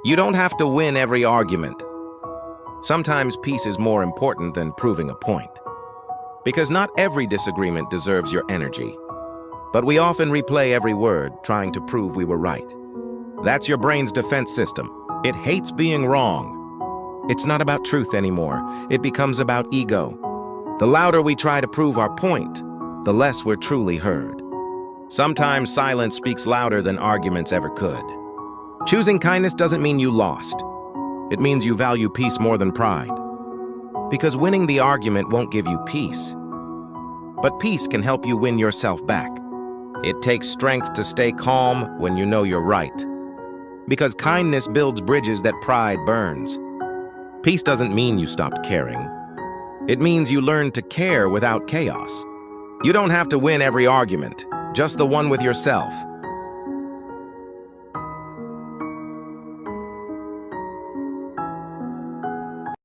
You don't have to win every argument. Sometimes peace is more important than proving a point. Because not every disagreement deserves your energy. But we often replay every word, trying to prove we were right. That's your brain's defense system. It hates being wrong. It's not about truth anymore. It becomes about ego. The louder we try to prove our point, the less we're truly heard. Sometimes silence speaks louder than arguments ever could. Choosing kindness doesn't mean you lost. It means you value peace more than pride. Because winning the argument won't give you peace. But peace can help you win yourself back. It takes strength to stay calm when you know you're right. Because kindness builds bridges that pride burns. Peace doesn't mean you stopped caring. It means you learned to care without chaos. You don't have to win every argument, just the one with yourself.